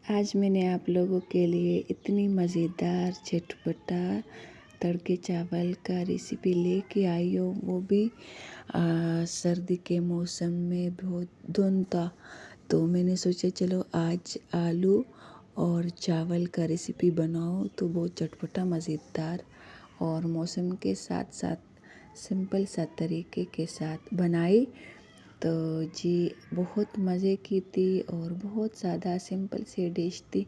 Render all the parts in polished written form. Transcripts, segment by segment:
आज मैंने आप लोगों के लिए इतनी मज़ेदार चटपटा तड़के चावल का रेसिपी लेके आई हूँ, वो भी सर्दी के मौसम में बहुत धुंध था। तो मैंने सोचा चलो आज आलू और चावल का रेसिपी बनाओ तो बहुत चटपटा मज़ेदार और मौसम के साथ साथ सिंपल सा तरीके के साथ बनाई। तो जी बहुत मज़े की थी और बहुत ज़्यादा सिंपल सी डिश थी।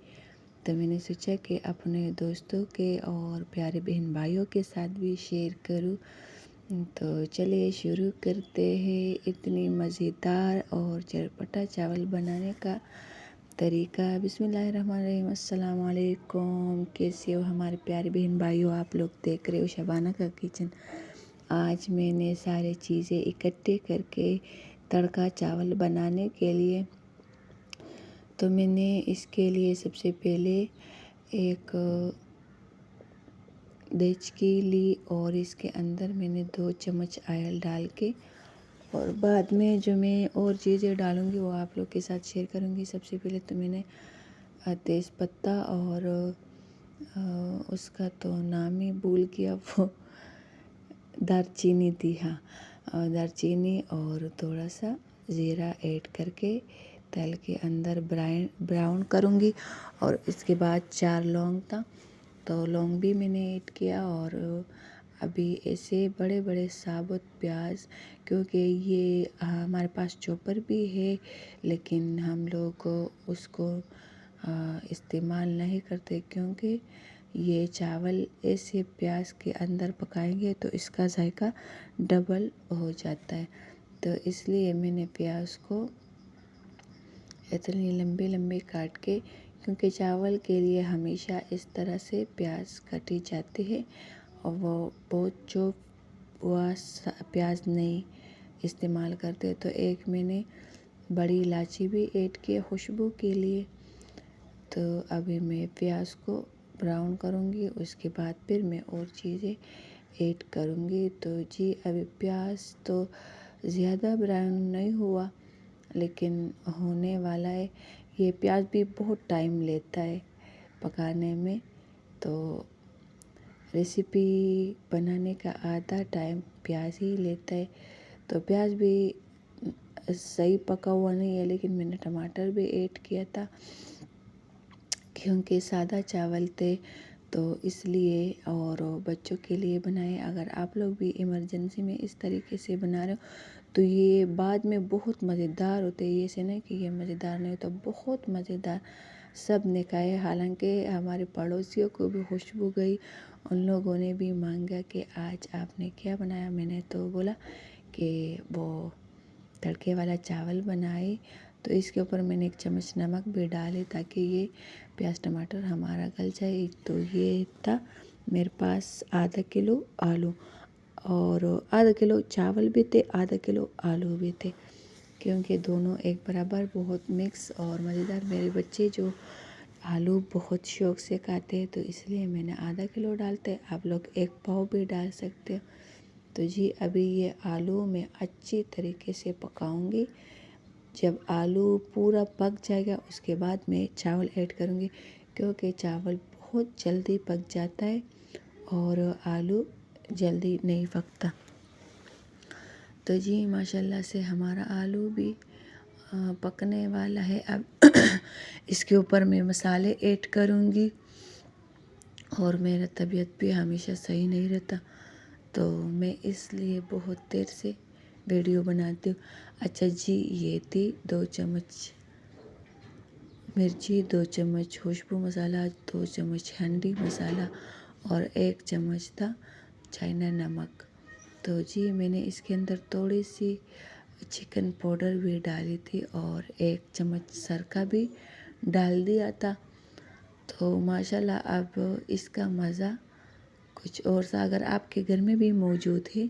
तो मैंने सोचा कि अपने दोस्तों के और प्यारे बहन भाइयों के साथ भी शेयर करूं। तो चलिए शुरू करते हैं इतनी मज़ेदार और चटपटा चावल बनाने का तरीका। बिस्मिल्लाहिर्रहमानिर्रहीम। अस्सलाम वालेकुम। कैसे हो हमारे प्यारे बहन भाइयों? आप लोग देख रहे हो शबाना का किचन। आज मैंने सारे चीज़ें इकट्ठे करके तड़का चावल बनाने के लिए, तो मैंने इसके लिए सबसे पहले एक देचकी ली और इसके अंदर मैंने 2 चम्मच ऑयल डाल के, और बाद में जो मैं और चीज़ें डालूँगी वो आप लोग के साथ शेयर करूँगी। सबसे पहले तो मैंने तेज़पत्ता और उसका तो नाम ही भूल गया, वो दालचीनी थी। हाँ, दालचीनी और थोड़ा सा ज़ीरा ऐड करके तेल के अंदर ब्राउन करूँगी। और इसके बाद 4 लौंग था, तो लौंग भी मैंने ऐड किया। और अभी ऐसे बड़े बड़े साबुत प्याज, क्योंकि ये हमारे पास चॉपर भी है लेकिन हम लोग उसको इस्तेमाल नहीं करते, क्योंकि ये चावल ऐसे प्याज के अंदर पकाएंगे तो इसका जायका डबल हो जाता है। तो इसलिए मैंने प्याज को इतनी लंबे लंबे काट के, क्योंकि चावल के लिए हमेशा इस तरह से प्याज काटी जाती है और वो बहुत जो हुआ प्याज नहीं इस्तेमाल करते। तो एक मैंने बड़ी इलायची भी ऐड की खुशबू के लिए। तो अभी मैं प्याज को ब्राउन करूँगी, उसके बाद फिर मैं और चीज़ें ऐड करूँगी। तो जी अभी प्याज तो ज़्यादा ब्राउन नहीं हुआ लेकिन होने वाला है। ये प्याज भी बहुत टाइम लेता है पकाने में, तो रेसिपी बनाने का आधा टाइम प्याज ही लेता है। तो प्याज भी सही पका हुआ नहीं है, लेकिन मैंने टमाटर भी ऐड किया था क्योंकि सादा चावल थे तो इसलिए, और बच्चों के लिए बनाए। अगर आप लोग भी इमरजेंसी में इस तरीके से बना रहे हो तो ये बाद में बहुत मज़ेदार होते हैं। ये से नहीं कि ये मज़ेदार नहीं होता, बहुत मज़ेदार। सब ने खाए, हालांकि हमारे पड़ोसियों को भी खुशबू गई। उन लोगों ने भी मांगा कि आज आपने क्या बनाया। मैंने तो बोला कि वो तड़के वाला चावल बनाए। तो इसके ऊपर मैंने 1 चम्मच नमक भी डाले ताकि ये प्याज टमाटर हमारा गल जाए। तो ये था मेरे पास आधा किलो आलू, और आधा किलो चावल भी थे, आधा किलो आलू भी थे, क्योंकि दोनों एक बराबर बहुत मिक्स और मज़ेदार। मेरे बच्चे जो आलू बहुत शौक़ से खाते हैं तो इसलिए मैंने आधा किलो डालते। आप लोग 1 पाव भी डाल सकते हो। तो जी अभी ये आलू मैं अच्छी तरीके से पकाऊंगी। जब आलू पूरा पक जाएगा उसके बाद मैं चावल ऐड करूंगी, क्योंकि चावल बहुत जल्दी पक जाता है और आलू जल्दी नहीं पकता। तो जी माशाल्लाह से हमारा आलू भी पकने वाला है। अब इसके ऊपर मैं मसाले ऐड करूंगी। और मेरा तबीयत भी हमेशा सही नहीं रहता, तो मैं इसलिए बहुत देर से वीडियो बनाती हूँ। अच्छा जी, ये थी 2 चम्मच मिर्ची, 2 चम्मच खुशबू मसाला, 2 चम्मच हंडी मसाला और 1 चम्मच था चाइना नमक। तो जी मैंने इसके अंदर थोड़ी सी चिकन पाउडर भी डाली थी और 1 चम्मच सरका भी डाल दिया था। तो माशाल्लाह अब इसका मज़ा कुछ और सा। अगर आपके घर में भी मौजूद है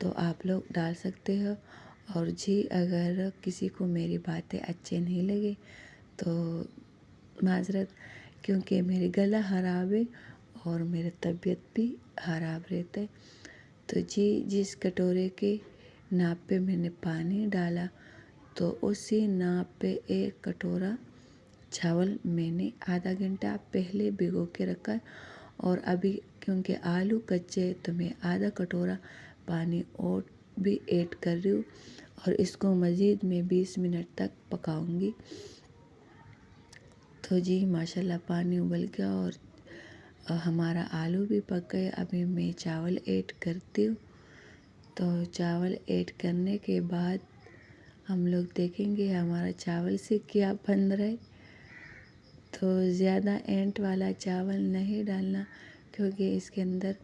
तो आप लोग डाल सकते हो। और जी अगर किसी को मेरी बातें अच्छे नहीं लगे तो माज़रत, क्योंकि मेरी गला ख़राब है और मेरा तबीयत भी ख़राब रहता है। तो जी जिस कटोरे के नाप पे मैंने पानी डाला तो उसी नाप पे 1 कटोरा चावल मैंने आधा घंटा पहले भिगो के रखा है और अभी क्योंकि आलू कच्चे हैं तो मैं आधा कटोरा पानी और भी ऐड कर रही हूँ और इसको मज़ीद मैं 20 मिनट तक पकाऊंगी। तो जी माशाल्लाह पानी उबल गया और हमारा आलू भी पक गए। अभी मैं चावल ऐड करती हूँ। तो चावल ऐड करने के बाद हम लोग देखेंगे हमारा चावल से क्या बन रहा है। तो ज़्यादा एंट वाला चावल नहीं डालना क्योंकि इसके अंदर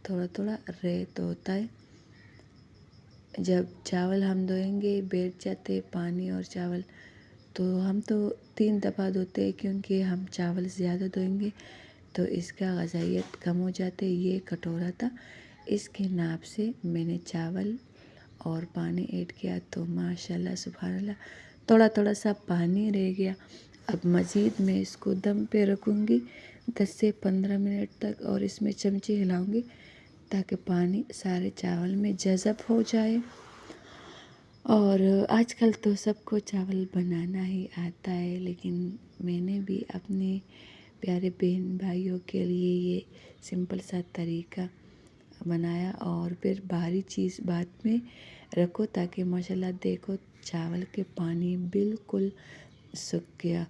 थोड़ा थोड़ा रेत होता है। जब चावल हम धोएंगे बैठ जाते पानी और चावल, तो हम तो 3 दफ़ा धोते हैं क्योंकि हम चावल ज़्यादा धोएंगे तो इसका ग़ज़ाइयत कम हो जाते। ये कटोरा था, इसके नाप से मैंने चावल और पानी ऐड किया तो माशाल्लाह सुभान अल्लाह थोड़ा थोड़ा सा पानी रह गया। अब मज़ीद मैं इसको दम पे रखूँगी 10 से 15 मिनट तक और इसमें चमचे हिलाऊंगी ताकि पानी सारे चावल में जज़ब हो जाए। और आजकल तो सबको चावल बनाना ही आता है, लेकिन मैंने भी अपने प्यारे बहन भाइयों के लिए ये सिंपल सा तरीका बनाया और फिर बाहरी चीज़ बाद में रखो ताकि माशाल्लाह देखो चावल के पानी बिल्कुल सूख गया।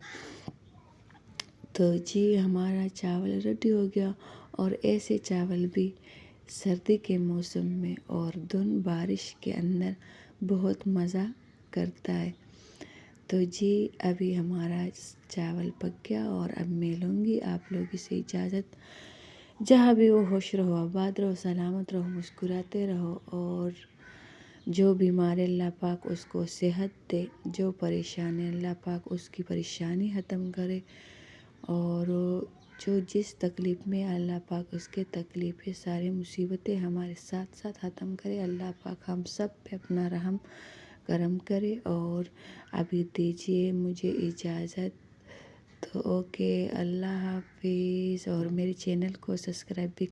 तो जी हमारा चावल रेडी हो गया और ऐसे चावल भी सर्दी के मौसम में और धुंध बारिश के अंदर बहुत मज़ा करता है। तो जी अभी हमारा चावल पक गया और अब मैं लूँगी आप लोगों से इजाज़त। जहाँ भी हो खुश रहो, आबाद रहो, सलामत रहो, मुस्कुराते रहो और जो बीमार है अल्लाह पाक उसको सेहत दे, जो परेशान है अल्लाह पाक उसकी परेशानी ख़त्म करे और जो जिस तकलीफ़ में अल्लाह पाक उसके तकलीफ़ें सारी मुसीबतें हमारे साथ साथ ख़त्म करे। अल्लाह पाक हम सब पे अपना रहम करम करे। और अभी दीजिए मुझे इजाज़त। तो ओके, अल्लाह हाफिज़ और मेरे चैनल को सब्सक्राइब भी